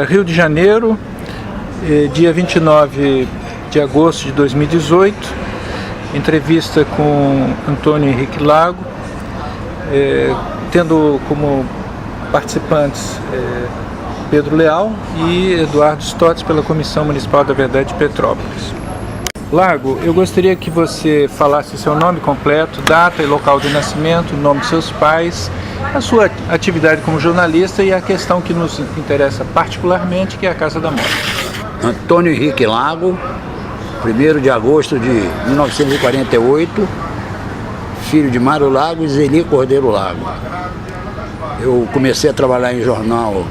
Rio de Janeiro, dia 29 de agosto de 2018, entrevista com Antônio Henrique Lago, tendo como participantes Pedro Leal e Eduardo Stotz pela Comissão Municipal da Verdade de Petrópolis. Lago, eu gostaria que você falasse seu nome completo, data e local de nascimento, o nome de seus pais, a sua atividade como jornalista e a questão que nos interessa particularmente, que é a Casa da Morte. Antônio Henrique Lago, 1º de agosto de 1948, filho de Mário Lago e Zeli Cordeiro Lago. Eu comecei a trabalhar em jornal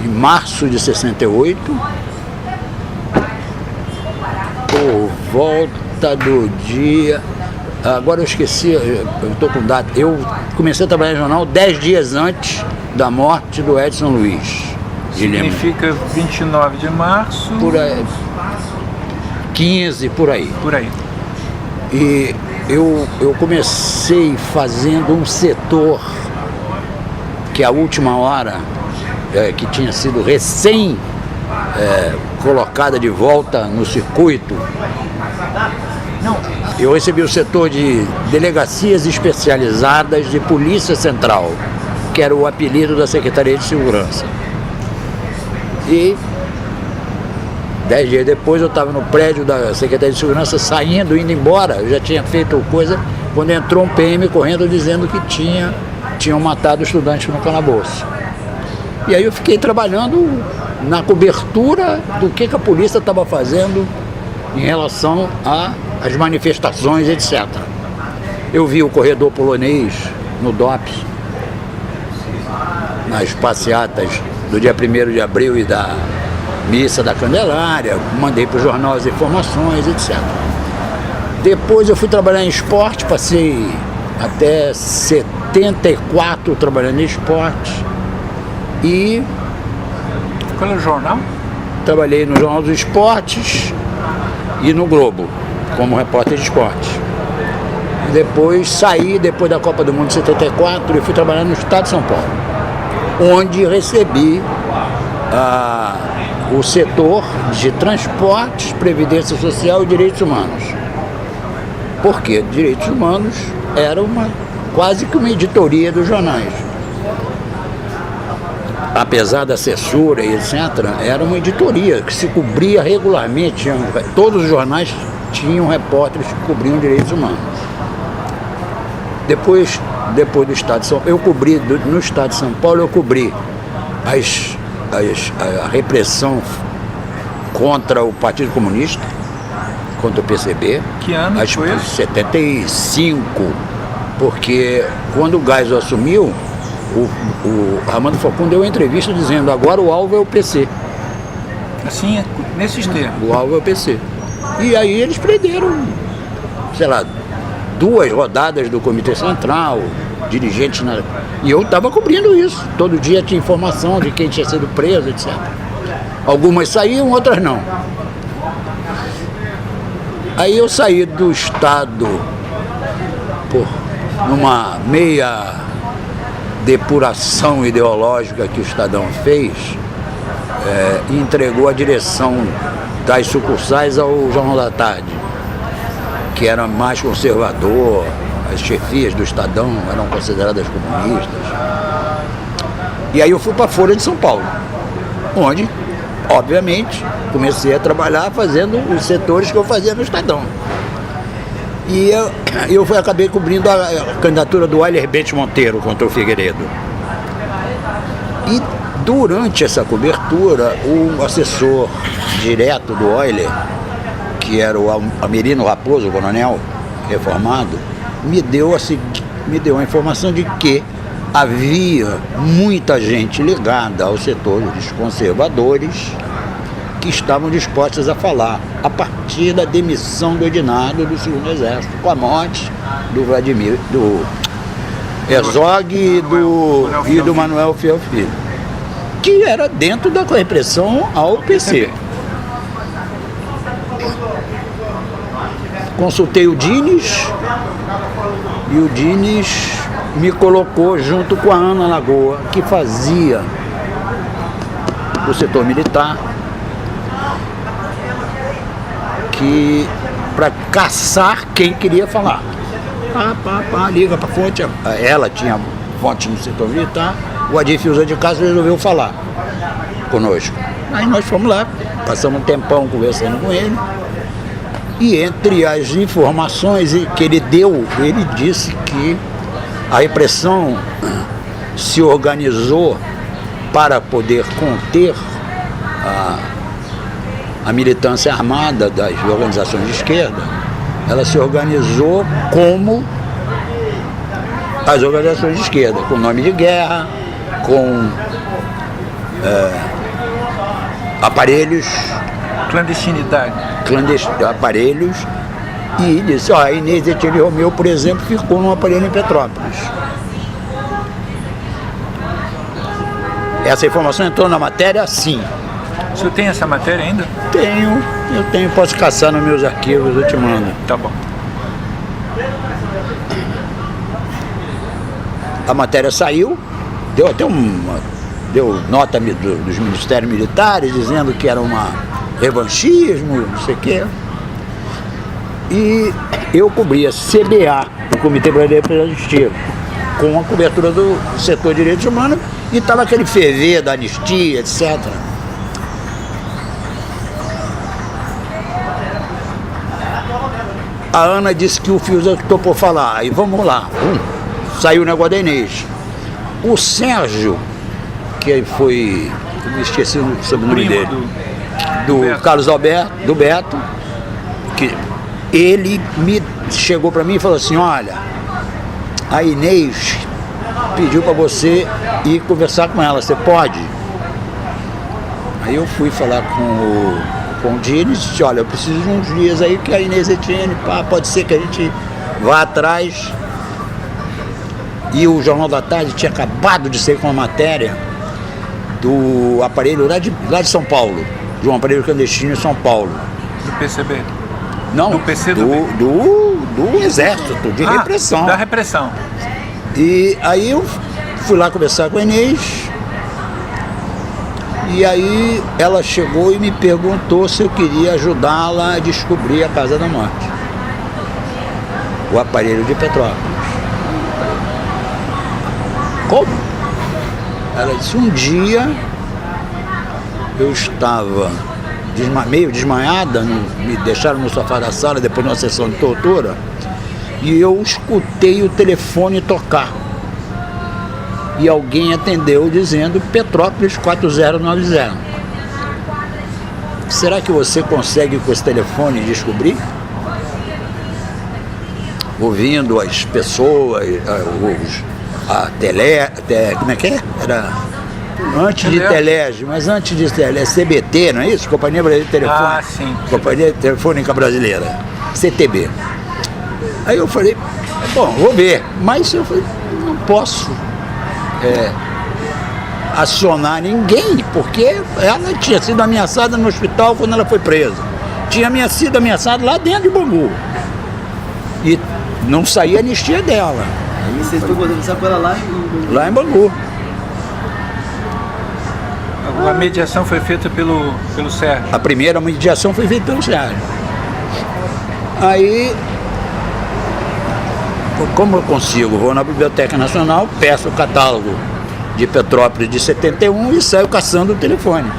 em março de 68, por volta do dia... Agora eu esqueci, eu estou com data. Eu comecei a trabalhar em jornal 10 dias antes da morte do Edson Luiz. Significa 29 de março... Por aí, 15, por aí. Por aí. E eu comecei fazendo um setor que a última hora, que tinha sido recém colocada de volta no circuito. Eu recebi o setor de delegacias especializadas de Polícia Central, que era o apelido da Secretaria de Segurança. E 10 dias depois eu estava no prédio da Secretaria de Segurança saindo, indo embora. Eu já tinha feito coisa quando entrou um PM correndo dizendo que tinham matado estudantes no calabouço. E aí eu fiquei trabalhando na cobertura do que a polícia estava fazendo em relação às manifestações, etc. Eu vi o corredor polonês no DOPS, nas passeatas do dia 1º de abril e da missa da Candelária, mandei para o jornal as informações, etc. Depois eu fui trabalhar em esporte, passei até 74 trabalhando em esporte. E... Qual é o jornal? Trabalhei no Jornal dos Esportes e no Globo, como repórter de esporte. Depois saí, depois da Copa do Mundo de 74, e fui trabalhar no Estado de São Paulo, onde recebi o setor de transportes, previdência social e direitos humanos. Porque direitos humanos era quase que uma editoria dos jornais. Apesar da censura e etc., era uma editoria que se cobria regularmente. Todos os jornais tinham repórteres que cobriam direitos humanos. Depois do Estado de São Paulo, no Estado de São Paulo, eu cobri a repressão contra o Partido Comunista, contra o PCB. Que ano foi isso? 75, porque quando o Geisel assumiu, o Armando Falcão deu uma entrevista dizendo: agora o alvo é o PC. Assim, nesses termos. O alvo é o PC. E aí eles prenderam, sei lá, 2 rodadas do Comitê Central, dirigentes E eu estava cobrindo isso. Todo dia tinha informação de quem tinha sido preso, etc. Algumas saíam, outras não. Aí eu saí do Estado numa meia depuração ideológica que o Estadão fez, e entregou a direção das sucursais ao Jornal da Tarde, que era mais conservador. As chefias do Estadão eram consideradas comunistas. E aí eu fui para a Folha de São Paulo, onde, obviamente, comecei a trabalhar fazendo os setores que eu fazia no Estadão. E eu acabei cobrindo a candidatura do Euler Bentes Monteiro contra o Figueiredo. E durante essa cobertura, o assessor direto do Euler, que era o Amerino Raposo, o coronel reformado, me deu a informação de que havia muita gente ligada aos setores conservadores que estavam dispostas a falar a partir da demissão do Edinardo do Segundo Exército, com a morte do Vladimir, do Herzog e do Manuel Fiel Filho, que era dentro da repressão ao PC. Consultei o Dines, e o Dines me colocou junto com a Ana Lagoa, que fazia do setor militar para caçar quem queria falar. Liga para a fonte. Ela tinha fonte no setor militar, o Adif Usa de Castro resolveu falar conosco. Aí nós fomos lá, passamos um tempão conversando com ele, e entre as informações que ele deu, ele disse que a repressão se organizou para poder conter a militância armada das organizações de esquerda. Ela se organizou como as organizações de esquerda, com nome de guerra, com aparelhos... Clandestinidade. Aparelhos. E disse, a Inês Etienne Romeu, por exemplo, ficou num aparelho em Petrópolis. Essa informação entrou na matéria, sim. O senhor tem essa matéria ainda? Eu tenho, posso caçar nos meus arquivos, eu te mando. Tá bom. A matéria saiu, deu até deu nota dos ministérios militares dizendo que era revanchismo, não sei o quê. E eu cobria CBA, o Comitê Brasileiro pela Justiça, com a cobertura do setor de direitos humanos, e estava aquele ferver da anistia, etc. A Ana disse que o Fiuza topou falar, aí vamos lá. Saiu o negócio da Inês. O Sérgio, que foi, eu me esqueci o sobrenome dele, do Carlos Alberto, do Beto, que ele chegou para mim e falou assim, olha, a Inês pediu para você ir conversar com ela, você pode? Aí eu fui falar com o Dini e disse, olha, eu preciso de uns dias aí que a Inês Etienne, pode ser que a gente vá atrás. E o Jornal da Tarde tinha acabado de sair com uma matéria do aparelho lá de São Paulo, de um aparelho clandestino em São Paulo. Do PCB? Não, do PCB? Do Exército, de repressão. Da repressão. E aí eu fui lá conversar com a Inês, e aí ela chegou e me perguntou se eu queria ajudá-la a descobrir a Casa da Morte, o aparelho de Petrópolis. Como? Ela disse, um dia eu estava meio desmaiada, me deixaram no sofá da sala depois de uma sessão de tortura, e eu escutei o telefone tocar. E alguém atendeu dizendo Petrópolis 4090. Será que você consegue com esse telefone descobrir? Ouvindo as pessoas, como é que é? Era antes de Telege, mas antes de Telege, CBT, não é isso? Companhia Brasileira de Telefone. Ah, sim. Companhia Telefônica Brasileira, CTB. Aí eu falei, bom, vou ver. Mas eu falei, não posso acionar ninguém, porque ela tinha sido ameaçada no hospital quando ela foi presa. Tinha sido ameaçada lá dentro de Bangu. E não saía a anistia dela. Aí vocês estão conversando com ela lá em Bangu? Lá em Bangu. A mediação foi feita pelo Sérgio? A primeira mediação foi feita pelo Sérgio. Aí, como eu consigo? Vou na Biblioteca Nacional, peço o catálogo de Petrópolis de 71 e saio caçando o telefone.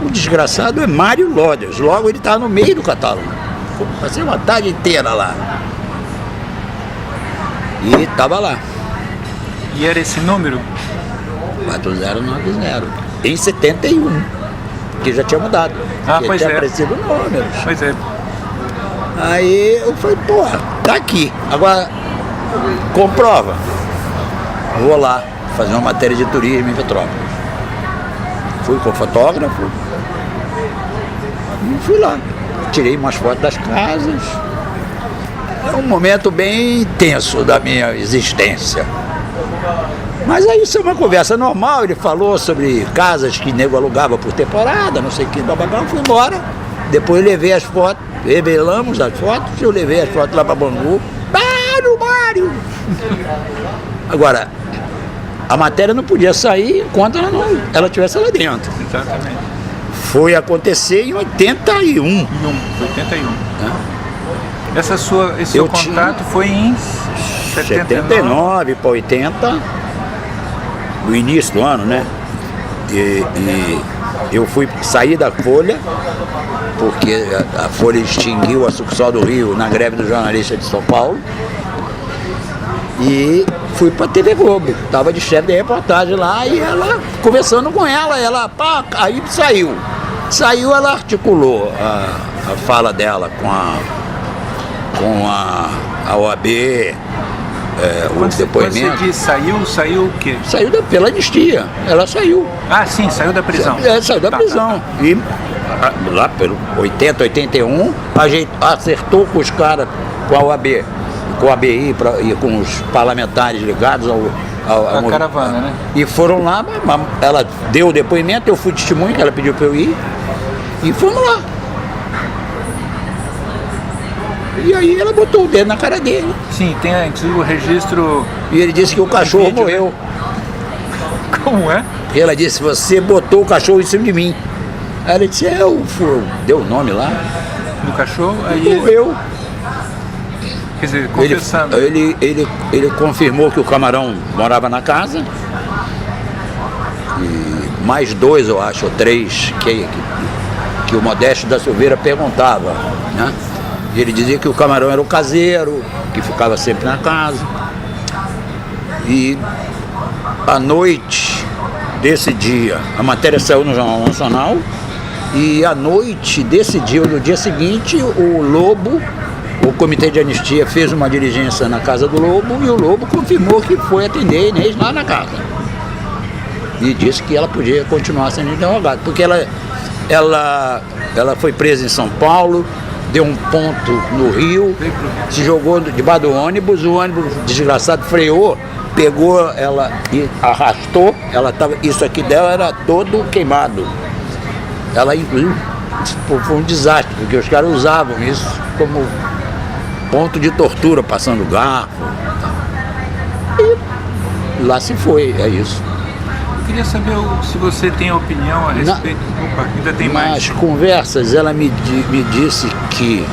O desgraçado é Mário Loders, logo ele está no meio do catálogo. Passei uma tarde inteira lá. E estava lá. E era esse número? 4090. Em 71. Que já tinha mudado. Pois tinha é. aparecido números. Pois é. Aí eu falei, porra, tá aqui. Agora, comprova. Vou lá fazer uma matéria de turismo em Petrópolis. Fui com o fotógrafo. E fui lá. Tirei umas fotos das casas. É um momento bem intenso da minha existência. Mas aí isso é uma conversa normal, ele falou sobre casas que nego alugava por temporada, não sei o que, bababá, fui embora. Depois eu levei as fotos, revelamos as fotos, eu levei as fotos lá para Bangu. Mário! Agora, A matéria não podia sair enquanto ela estivesse lá dentro. Exatamente. Foi acontecer em 81. 81. Né? Esse seu contato foi em 79 para 80, no início do ano, né? E eu sair da Folha, porque a Folha extinguiu a sucursal do Rio na greve do jornalista de São Paulo. E fui pra TV Globo, estava de chefe de reportagem lá, e ela, conversando com ela, aí saiu. Saiu, ela articulou a fala dela com a OAB, o depoimento. Quando você diz saiu o quê? Saiu pela anistia, ela saiu. Ah, sim, saiu da prisão. Saiu da prisão. Tá. E lá pelo 80, 81, acertou com os caras, com a OAB, com a ABI e com os parlamentares ligados ao caravana, né? E foram lá, ela deu o depoimento, eu fui testemunho, que ela pediu para eu ir, e fomos lá. E aí ela botou o dedo na cara dele. Sim, tem o registro. E ele disse que o cachorro vídeo, morreu. Né? Como é? E ela disse, você botou o cachorro em cima de mim. Aí ele disse, deu o nome lá. Do cachorro, aí morreu. Quer dizer, confessando. Ele confirmou que o Camarão morava na casa. E mais 2, eu acho, ou 3, que o Modesto da Silveira perguntava, né? E ele dizia que o Camarão era o caseiro, que ficava sempre na casa. E à noite desse dia, a matéria saiu no Jornal Nacional, e à noite desse dia, no dia seguinte, o Comitê de Anistia fez uma diligência na casa do Lobo, e o Lobo confirmou que foi atender a Inês lá na casa. E disse que ela podia continuar sendo interrogada, porque ela foi presa em São Paulo, deu um ponto no Rio, se jogou debaixo do ônibus, o ônibus desgraçado freou, pegou ela e arrastou, isso aqui dela era todo queimado. Ela, inclusive, foi um desastre, porque os caras usavam isso como ponto de tortura, passando garfo. E lá se foi, é isso. Eu queria saber se você tem opinião a respeito. Opa, ainda tem mais. Nas conversas, ela me disse que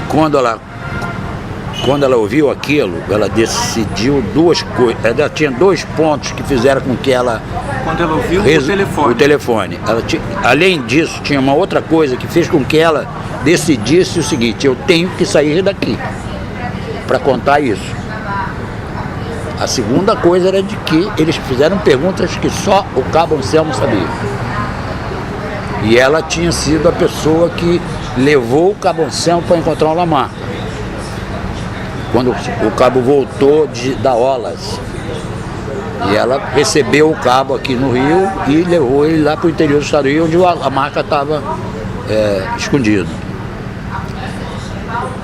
quando ela ouviu aquilo, ela decidiu 2 coisas. Ela tinha 2 pontos que fizeram com que ela. Quando ela ouviu o telefone. Além disso, tinha uma outra coisa que fez com que ela decidisse o seguinte: eu tenho que sair daqui para contar isso. A segunda coisa era de que eles fizeram perguntas que só o Cabo Anselmo sabia. E ela tinha sido a pessoa que levou o Cabo Anselmo para encontrar o Lamarca. Quando o Cabo voltou da Olas. E ela recebeu o Cabo aqui no Rio e levou ele lá para o interior do estado do Rio, onde o Lamarca estava escondido.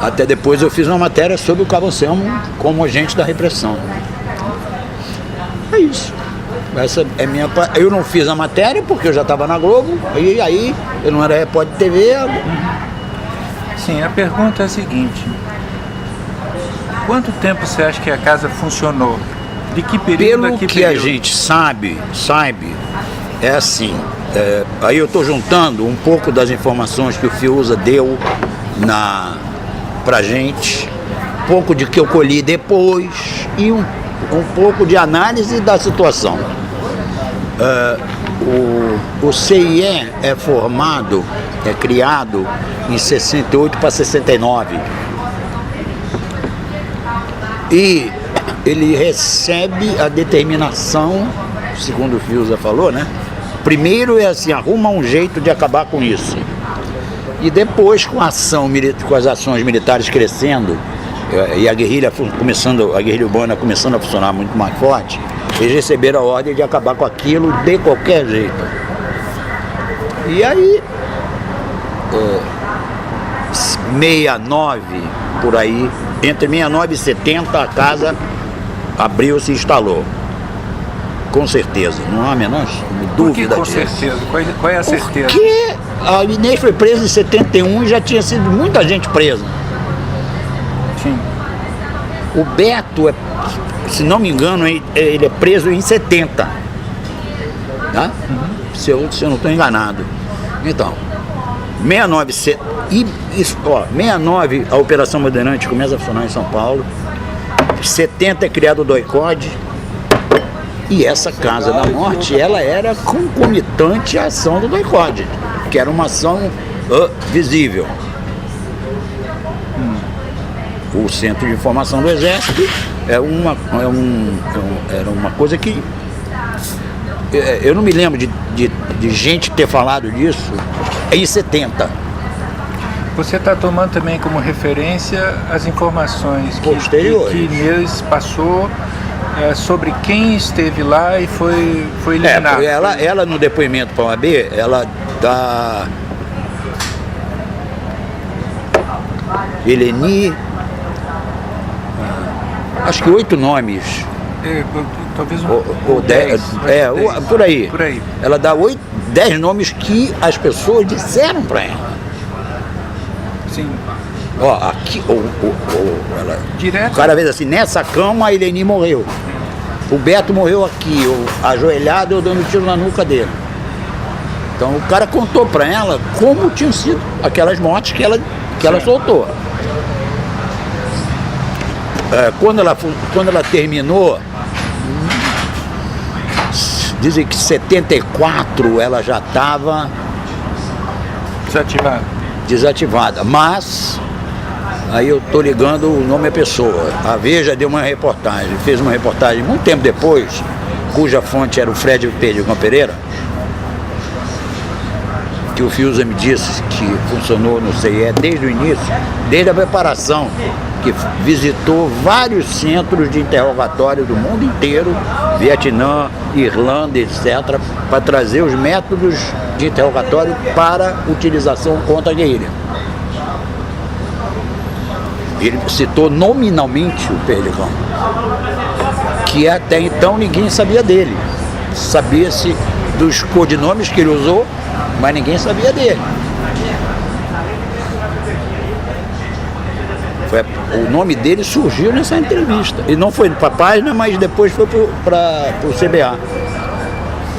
Até depois eu fiz uma matéria sobre o Cabo Anselmo como agente da repressão. É isso. Essa é minha. Eu não fiz a matéria porque eu já estava na Globo, e aí eu não era repórter de TV. Sim, a pergunta é a seguinte: quanto tempo você acha que a casa funcionou? De que período? Pelo que a gente sabe, é assim. Aí eu estou juntando um pouco das informações que o Fiuza deu pra gente, um pouco de que eu colhi depois e um pouco de análise da situação. O CIE é criado em 68 para 69. E ele recebe a determinação, segundo o Fiuza falou, né? Primeiro é assim, arruma um jeito de acabar com isso. E depois, com as ações militares crescendo, e a guerrilha urbana começando a funcionar muito mais forte, eles receberam a ordem de acabar com aquilo de qualquer jeito. E aí, 69, por aí, entre 69 e 70, a casa abriu-se e instalou. Com certeza, não há a menor dúvida disso. Com certeza? Qual é a certeza? Porque a Inês foi presa em 71 e já tinha sido muita gente presa. Sim. O Beto se não me engano, ele é preso em 70. Tá? Se eu não estou enganado. Então, 69 a Operação Bandeirante começa a funcionar em São Paulo. 70 é criado o DOI-CODE. E essa Casa da Morte, ela era concomitante à ação do DOI-CODE, que era uma ação visível. O Centro de Informação do Exército era uma coisa que eu não me lembro de gente ter falado disso em 70. Você está tomando também como referência as informações que Inês passou sobre quem esteve lá e foi eliminado. Ela no depoimento para a OAB, ela dá Eleni, acho que 8 nomes. Talvez ou 10, por aí. Ela dá 10 nomes que as pessoas disseram para ela. Sim. Aqui, direto. O cara fez assim, nessa cama a Eleni morreu. O Beto morreu aqui, ajoelhado, eu dando tiro na nuca dele. Então o cara contou para ela como tinham sido aquelas mortes que ela soltou. Quando ela terminou, dizem que em 74 ela já estava desativada, mas aí eu tô ligando o nome à pessoa. A Veja deu uma reportagem, fez uma reportagem muito tempo depois, cuja fonte era o Fred Perdigão Pereira, que o Fiuza me disse que funcionou no CIE desde o início, desde a preparação, que visitou vários centros de interrogatório do mundo inteiro, Vietnã, Irlanda, etc., para trazer os métodos de interrogatório para utilização contra a guerrilha. Ele citou nominalmente o Perdigão, que até então ninguém sabia dele. Sabia-se dos codinomes que ele usou, mas ninguém sabia dele. O nome dele surgiu nessa entrevista. E não foi para a página, mas depois foi para o CBA.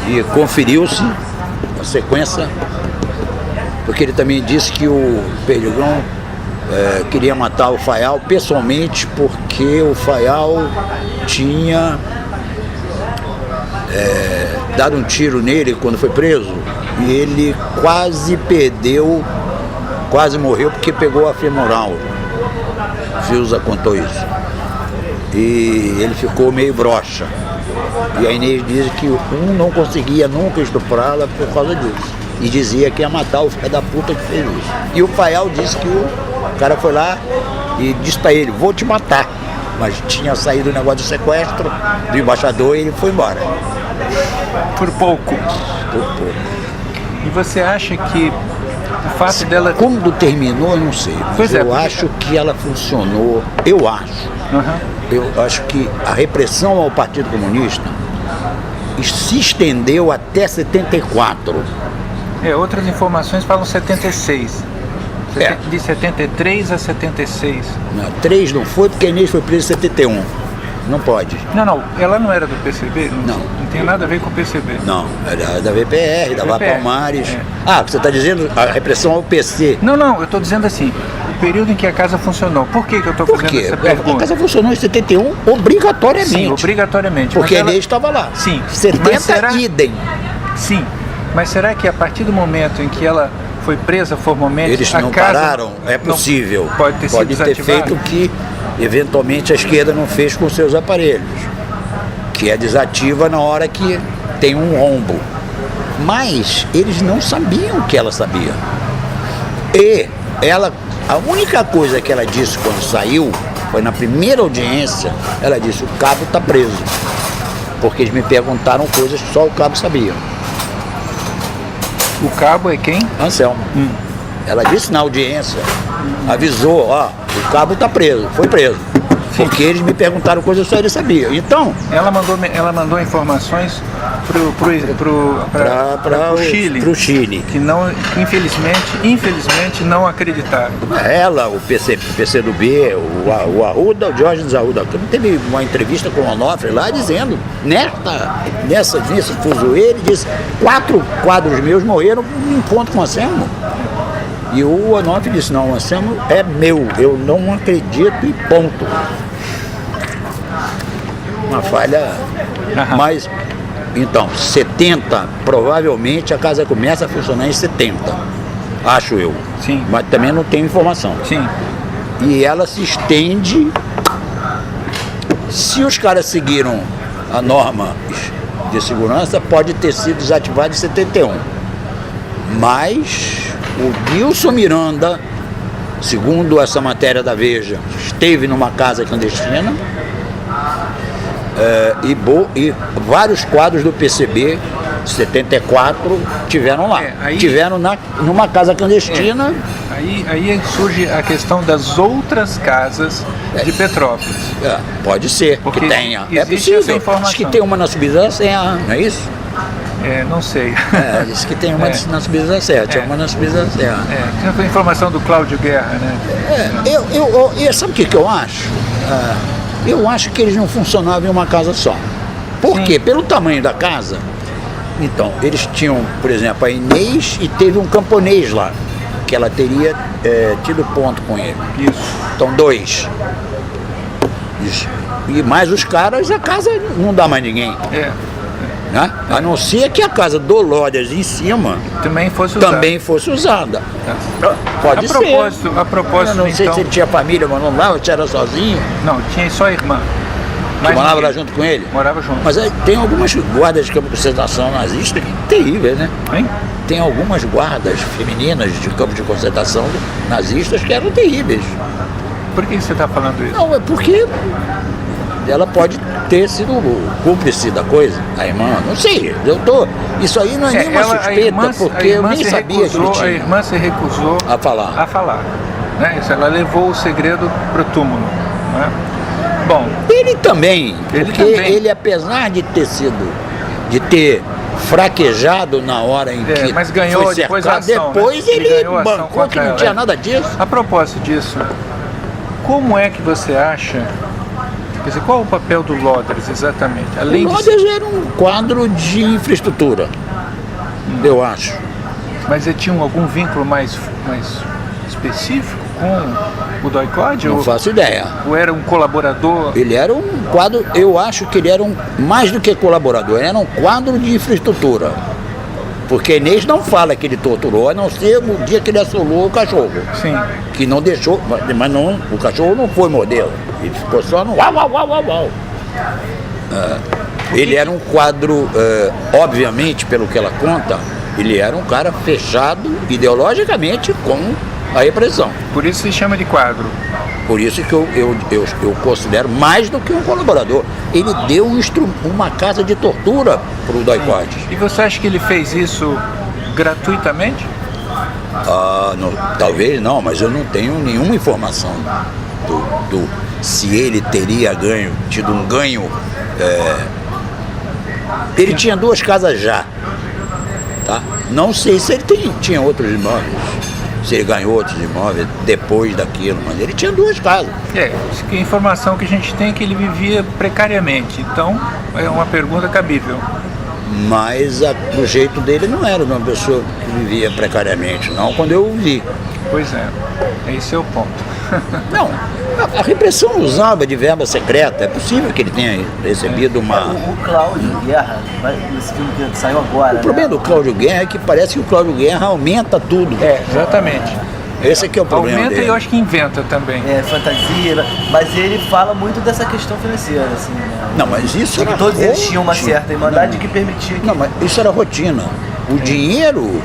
E conferiu-se a sequência, porque ele também disse que o Perdigão queria matar o Fayal pessoalmente, porque o Fayal tinha dado um tiro nele quando foi preso e ele quase morreu porque pegou a femoral. Fiuza contou isso. E ele ficou meio broxa. E a Inês diz que não conseguia nunca estuprá-la por causa disso. E dizia que ia matar o filho da puta que fez isso. E o Fayal disse que o cara foi lá e disse pra ele, vou te matar. Mas tinha saído o negócio do sequestro do embaixador e ele foi embora. Por pouco. E você acha que o fato dela... Quando terminou, eu não sei. Mas eu acho que ela funcionou. Eu acho. Eu acho que a repressão ao Partido Comunista se estendeu até 74. Outras informações falam 76. De 73 a 76. Não, 3 não foi, porque a Inês foi presa em 71. Não pode. Não, ela não era do PCB? Não. Não tem nada a ver com o PCB. Não, era da VPR, da Palmares. Você está dizendo a repressão ao PC? Não, eu estou dizendo assim, o período em que a casa funcionou. Por que eu estou fazendo essa pergunta? A casa funcionou em 71 obrigatoriamente. Sim, obrigatoriamente. Porque a Inês estava lá. Sim. 70 idem. Sim, mas será que a partir do momento em que ela foi presa formalmente... Eles não pararam? É possível. Pode ter sido desativado. Feito o que eventualmente a esquerda não fez com seus aparelhos, que é desativa na hora que tem um rombo. Mas eles não sabiam que ela sabia. E a única coisa que ela disse quando saiu, foi na primeira audiência, ela disse, o cabo está preso. Porque eles me perguntaram coisas que só o cabo sabia. O cabo é quem? Anselmo. Ela disse na audiência, avisou, o cabo está preso, foi preso. Porque eles me perguntaram coisas só ele sabia. Então, Ela mandou informações para o Chile. Pro Chile. Que não, infelizmente não acreditaram. Ela, o PCdoB, o Arruda, o Diógenes Arruda, teve uma entrevista com o Onofre lá dizendo, nesse fuzuê, ele disse, 4 quadros meus morreram em encontro com o Anselmo. E o Onofre disse, não, o Anselmo é meu, eu não acredito e ponto. Uma falha, mas, então, 70, provavelmente a casa começa a funcionar em 70, acho eu. Sim. Mas também não tenho informação. Sim. E ela se estende, se os caras seguiram a norma de segurança, pode ter sido desativado em 71. Mas o Dilson Miranda, segundo essa matéria da Veja, esteve numa casa clandestina e vários quadros do PCB 74 tiveram lá. Tiveram numa casa clandestina. Aí surge a questão das outras casas de Petrópolis. Pode ser, porque que tenha. É existe essa possível. informação. Diz que tem uma na subida da Serra, não é isso? Não sei. Diz que tem uma na subida da Serra, tinha uma na subida da Serra. Tem a informação do Cláudio Guerra, né? Sabe o que eu acho? Eu acho que eles não funcionavam em uma casa só. Por quê? Pelo tamanho da casa. Então, eles tinham, por exemplo, a Inês e teve um camponês lá, que ela teria tido ponto com ele. Isso. Então, 2. E mais os caras, a casa não dá mais ninguém. Né? A não ser que a casa do Lórias em cima também fosse usada. Pode ser. A propósito, eu não sei se ele tinha família, mas não lá, ou se era sozinho. Não, tinha só a irmã. Que morava lá junto com ele? Morava junto. Mas tem algumas guardas de campo de concentração nazista terríveis, né? Hein? Tem algumas guardas femininas de campo de concentração nazistas que eram terríveis. Por que você está falando isso? Não, é porque ela pode ter sido cúmplice da coisa, a irmã, não sei, isso aí não é nenhuma suspeita, porque eu nem sabia que ele tinha. A irmã se recusou a falar. Né? Ela levou o segredo para o túmulo. Né? Bom, ele também, ele apesar de ter fraquejado na hora em que mas ganhou foi cercado, depois a ação, depois né? ele bancou que não tinha nada disso. A propósito disso, como é que você acha, quer dizer, qual o papel do Lodres exatamente? O Lodres era um quadro de infraestrutura, eu acho. Mas ele tinha algum vínculo mais específico com o Doicode? Não faço ideia. Ou era um colaborador? Ele era um quadro, eu acho que ele era mais do que colaborador, ele era um quadro de infraestrutura. Porque Inês não fala que ele torturou, a não ser o dia que ele assolou o cachorro. Sim. Que não deixou, mas não, o cachorro não foi modelo, ele ficou só no uau, uau, uau, uau, uau. Ele era um quadro, obviamente, pelo que ela conta, ele era um cara fechado ideologicamente com a repressão. Por isso se chama de quadro. Por isso que eu considero mais do que um colaborador. Ele deu uma casa de tortura para o Doicode. E você acha que ele fez isso gratuitamente? Talvez não, mas eu não tenho nenhuma informação se ele teria tido um ganho. Ele tinha 2 casas já. Tá? Não sei se ele tinha outros imóveis. Se ele ganhou outros imóveis depois daquilo, mas ele tinha 2 casas. A informação que a gente tem é que ele vivia precariamente, então é uma pergunta cabível. Mas o jeito dele não era uma pessoa que vivia precariamente, não, quando eu o vi. Pois é, esse é o ponto. Não, a repressão usava de verba secreta, é possível que ele tenha recebido uma... O Cláudio Guerra, esse filme que saiu agora. O problema do Cláudio Guerra é que parece que o Cláudio Guerra aumenta tudo. Exatamente. Esse aqui é o problema aumenta dele. E eu acho que inventa também. Fantasia, mas ele fala muito dessa questão financeira, assim, né? Não, mas isso era todos eles tinham uma certa irmandade que permitia que... Não, mas isso era rotina. O dinheiro,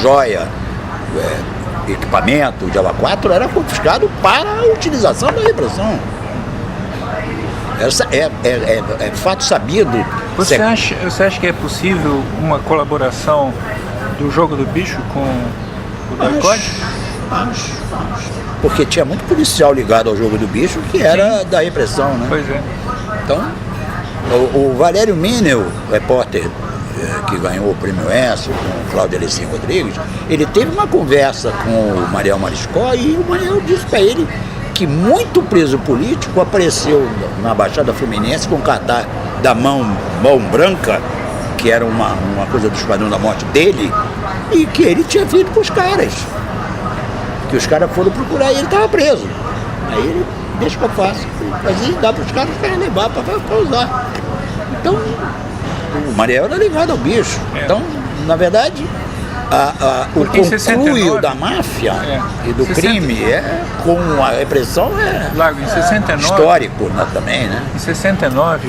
joia, equipamento, o Diaba 4 era confiscado para a utilização da repressão. É fato sabido. Você acha que é possível uma colaboração do Jogo do Bicho com o Doicode? Acho. Porque tinha muito policial ligado ao Jogo do Bicho que era da repressão, né? Pois é. Então, o Valério Minel, repórter que ganhou o prêmio ESSO com o Cláudio Alecim Rodrigues, ele teve uma conversa com o Mariel Mariscal e o Mariel disse para ele que muito preso político apareceu na Baixada Fluminense com o cartaz da mão branca, que era uma coisa do Esquadrão da Morte dele, e que ele tinha feito com os caras. Que os caras foram procurar e ele estava preso. Aí ele, deixa que eu faço. Fazia, dá para os caras levar para usar. Então, o Mariel era ligado ao bicho. Então, na verdade, o conluio da máfia e do crime com a repressão Lago, em 69, histórico, né, também, né? Em 69,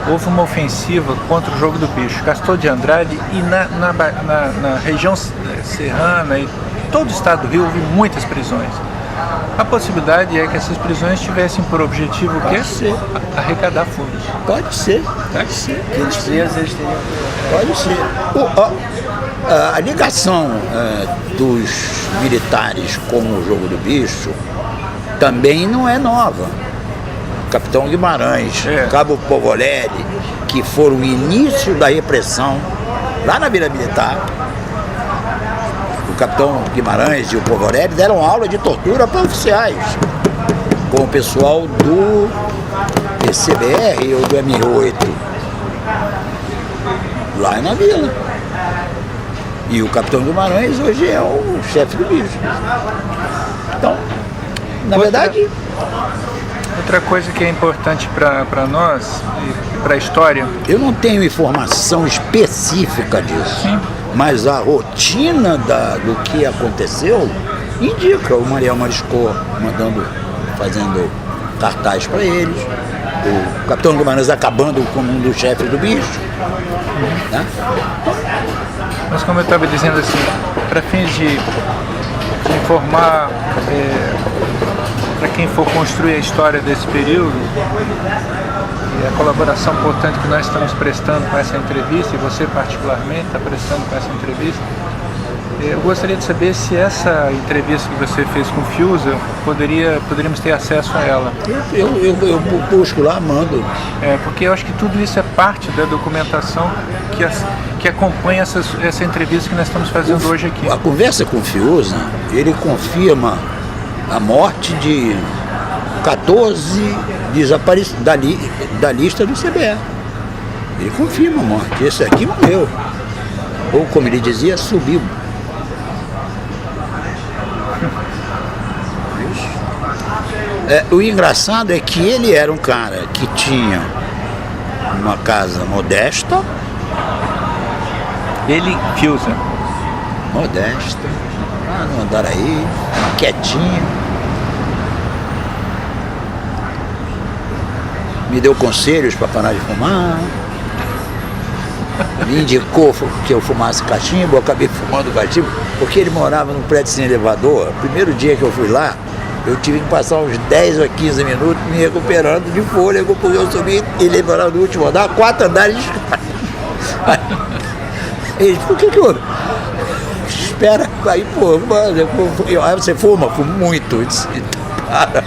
houve uma ofensiva contra o Jogo do Bicho. Castor de Andrade e na região serrana e todo o estado do Rio houve muitas prisões. A possibilidade é que essas prisões tivessem por objetivo o quê? Arrecadar fundos. Pode ser. Eles presos, eles teriam... Pode ser. A ligação dos militares com o Jogo do Bicho também não é nova. Capitão Guimarães, Cabo Povoleri, que foram o início da repressão lá na Vila Militar. O Capitão Guimarães e o Povoleri deram aula de tortura para oficiais, com o pessoal do PCBR ou do M8, lá na Vila. E o Capitão Guimarães hoje é o chefe do bicho. Então, na verdade... Outra coisa que é importante para nós e para a história... Eu não tenho informação específica disso. Sim. Mas a rotina do que aconteceu indica o Mariel Mariscal fazendo cartaz para eles, o Capitão Guimarães acabando como um dos chefes do bicho. Né? Mas como eu estava dizendo assim, para fins de informar para quem for construir a história desse período, e a colaboração importante que nós estamos prestando com essa entrevista, e você particularmente está prestando com essa entrevista, eu gostaria de saber se essa entrevista que você fez com o Fiuza, poderíamos ter acesso a ela. Eu busco lá, mando. Porque eu acho que tudo isso é parte da documentação que acompanha essa entrevista que nós estamos fazendo hoje aqui. A conversa com o Fiuza, ele confirma a morte de 14 desaparecidos da lista do CBE. Ele confirma a morte. Esse aqui morreu. Ou, como ele dizia, subiu. O engraçado é que ele era um cara que tinha uma casa modesta. Ele, Fiuza. Modesta. Lá no Andaraí, quietinho. Me deu conselhos para parar de fumar. Me indicou que eu fumasse cachimbo. Eu acabei fumando cachimbo porque ele morava num prédio sem elevador. O primeiro dia que eu fui lá, eu tive que passar uns 10 a 15 minutos me recuperando de fôlego, porque eu subi e ele morava no último andar, 4 andares de escada. Ele disse, por que eu... Espera, aí, pô, aí você fuma? Fumo muito. Eu disse, para.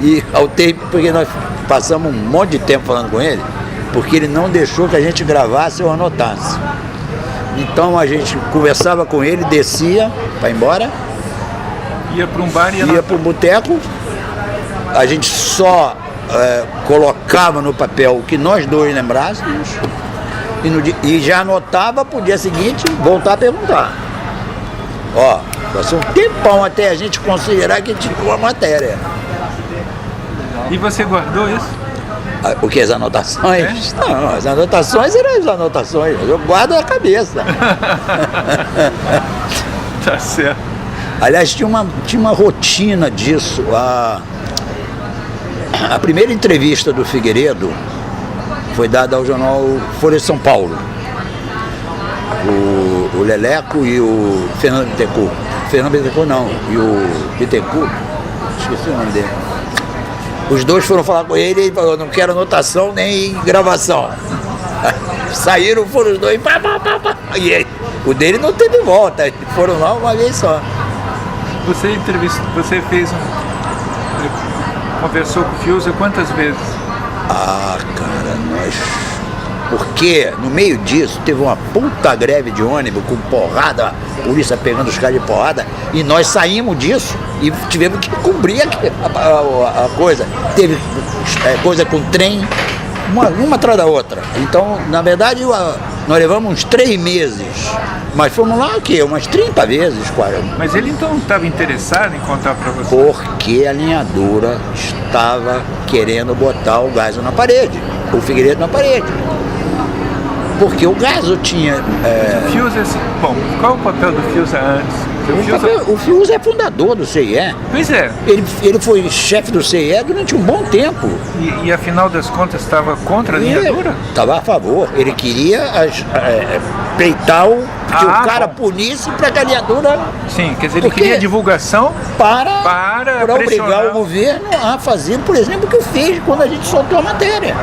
E ao tempo, porque nós passamos um monte de tempo falando com ele, porque ele não deixou que a gente gravasse ou anotasse. Então a gente conversava com ele, descia para ir embora, ia para um bar e ia para um boteco, a gente só colocava no papel o que nós dois lembrássemos e já anotava para o dia seguinte voltar a perguntar. Ó, passou um tempão até a gente considerar que tinha uma matéria. E você guardou isso? O que? As anotações? Não, as anotações eram as anotações. Eu guardo na cabeça. Tá certo. Aliás, tinha uma rotina disso. A primeira entrevista do Figueiredo foi dada ao jornal Folha de São Paulo. O Leleco e o Fernando Bittencourt. Fernando Bittencourt não, e o Bittencourt, esqueci o nome dele. Os dois foram falar com ele e ele falou, não quero anotação nem gravação. Saíram, foram os dois, pá. E ele, o dele não teve volta, foram lá uma vez só. Você conversou com o Fiuza quantas vezes? Ah, cara, porque no meio disso teve uma puta greve de ônibus com porrada, a polícia pegando os caras de porrada, e nós saímos disso e tivemos que cobrir a coisa. Teve coisa com trem, uma atrás da outra. Então, na verdade, nós levamos uns 3 meses, mas fomos lá umas 30 vezes, 40. Mas ele então estava interessado em contar para você? Porque a linhadora estava querendo botar o Geisel na parede, o Figueiredo na parede. Porque o Geisel tinha... O Fiuza, bom, qual o papel do Fiuza antes? O Fiuza é fundador do CIE. Pois é. Ele foi chefe do CIE durante um bom tempo. E afinal das contas estava contra a linhadura? Estava a favor. Ele queria peitar que o cara punisse para que a linhadura... Sim, quer dizer, ele queria divulgação para obrigar o governo a fazer, por exemplo, o que fez quando a gente soltou a matéria.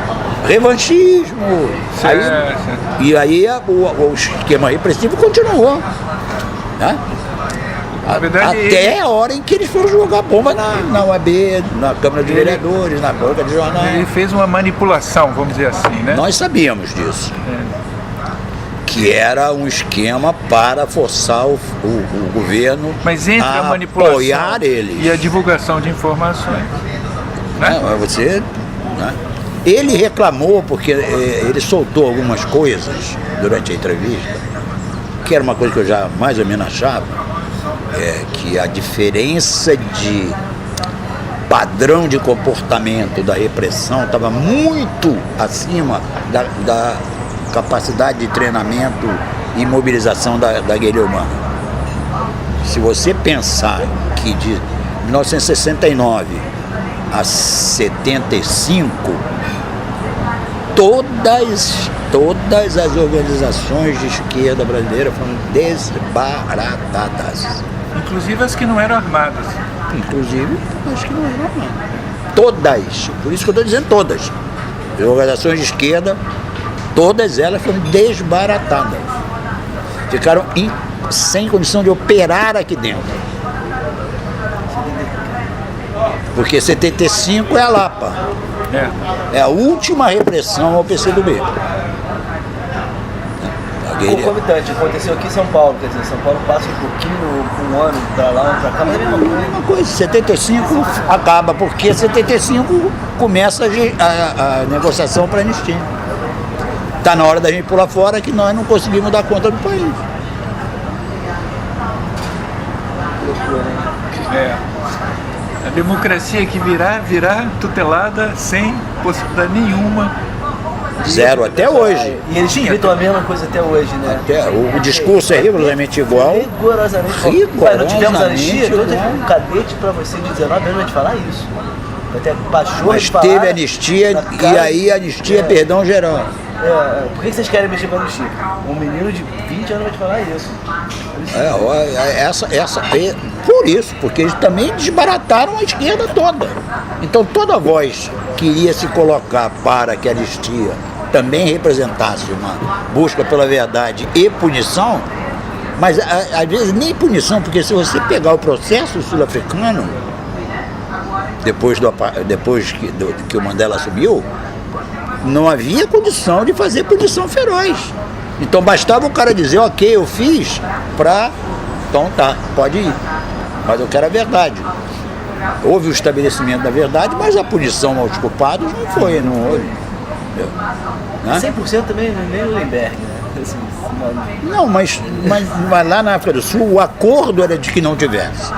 Revanchismo. E aí o esquema repressivo continuou. Né? Até a hora em que eles foram jogar bomba na UAB, na Câmara de Vereadores, na banca de jornal. Ele fez uma manipulação, vamos dizer assim, né? Nós sabíamos disso. Que era um esquema para forçar o governo a manipulação apoiar eles. E a divulgação de informações. Né? Ele reclamou porque ele soltou algumas coisas durante a entrevista, que era uma coisa que eu já mais ou menos achava, que a diferença de padrão de comportamento da repressão estava muito acima da capacidade de treinamento e mobilização da guerrilha humana. Se você pensar que de 1969 a 75, todas as organizações de esquerda brasileira foram desbaratadas. Inclusive as que não eram armadas. Inclusive as que não eram armadas. Todas. Por isso que eu estou dizendo todas. As organizações de esquerda, todas elas foram desbaratadas. Ficaram sem condição de operar aqui dentro. Porque 75 é a Lapa. É a última repressão ao PCdoB. Concomitante, aconteceu aqui em São Paulo, quer dizer, São Paulo passa um pouquinho, um ano pra lá, pra cá, mas é a mesma coisa. 75 acaba, porque 75 começa a negociação para anistia. Está na hora da gente pular fora que nós não conseguimos dar conta do país. Loucura, né? A democracia que virá tutelada sem possibilidade nenhuma. Zero até hoje. E eles gritam a mesma coisa até hoje, né? O discurso é rigorosamente igual. Rigorosamente. Nós tivemos anistia, todo um cadete para você de 19 anos vai te falar isso. Mas teve anistia e aí anistia, perdão geral. Por que vocês querem mexer com a anistia? Um menino de 20 anos vai te falar isso. Por isso, porque eles também desbarataram a esquerda toda. Então toda voz que iria se colocar para que a anistia também representasse uma busca pela verdade e punição, mas às vezes nem punição, porque se você pegar o processo sul-africano, depois que o Mandela assumiu, não havia condição de fazer punição feroz. Então bastava o cara dizer, ok, eu fiz, então tá, pode ir. Mas eu quero a verdade. Houve o estabelecimento da verdade, mas a punição aos culpados não houve. Né? 100% também nem o Lemberg, né? Assim, não, mas lá na África do Sul o acordo era de que não tivesse.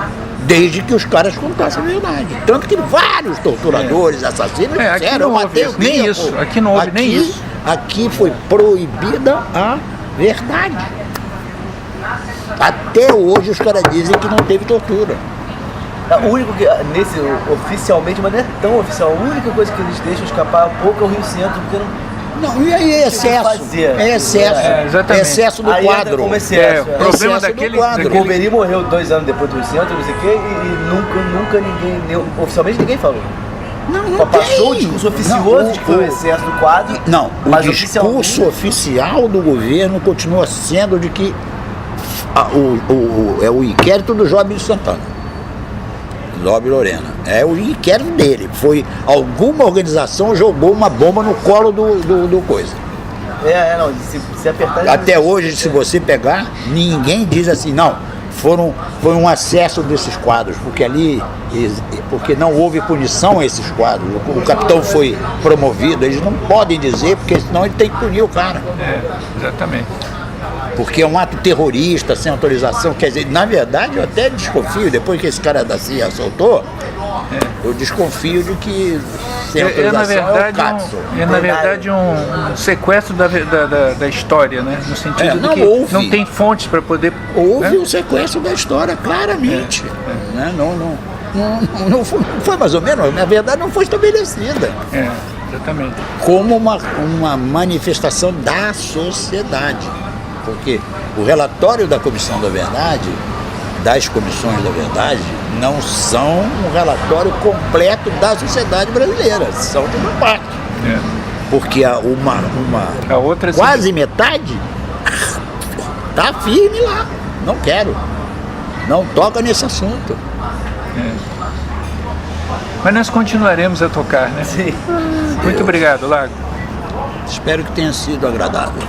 Desde que os caras contassem a verdade. Tanto que vários torturadores, assassinos disseram, Mateus, nem isso. Aqui não houve nem isso. Aqui foi proibida a verdade. Até hoje os caras dizem que não teve tortura. O único que, oficialmente, mas não é tão oficial, a única coisa que eles deixam escapar um pouco é o Rio Centro, porque não, e aí é excesso. É excesso do quadro. Como excesso. O problema daquele. O Golbery morreu 2 anos depois do Rio Centro, não sei o quê, e nunca ninguém, oficialmente ninguém falou. Não passou o discurso oficioso de que foi o excesso do quadro. Não, o discurso oficial do governo continua sendo de que o inquérito do João Abílio Santana. Nobre Lorena. É o inquérito dele. Foi alguma organização jogou uma bomba no colo do coisa. Não, se apertar... Até hoje, se você pegar, ninguém diz assim, não, foi um acesso desses quadros, porque não houve punição a esses quadros. O capitão foi promovido, eles não podem dizer, porque senão ele tem que punir o cara. Exatamente. Porque é um ato terrorista, sem autorização. Quer dizer, na verdade, eu até desconfio, depois que esse cara da CIA soltou, eu desconfio de que sem autorização na verdade um sequestro da história, né? No sentido de que não tem fontes para poder... Houve um sequestro da história, claramente. Né? Não foi mais ou menos, na verdade não foi estabelecida. Exatamente. Como uma manifestação da sociedade. Porque o relatório da Comissão da Verdade, das Comissões da Verdade, não são um relatório completo da sociedade brasileira, são de uma parte. Porque a outra, quase metade está firme lá. Não quero. Não toca nesse assunto. Mas nós continuaremos a tocar, né? Sim. Muito obrigado, Lago. Espero que tenha sido agradável.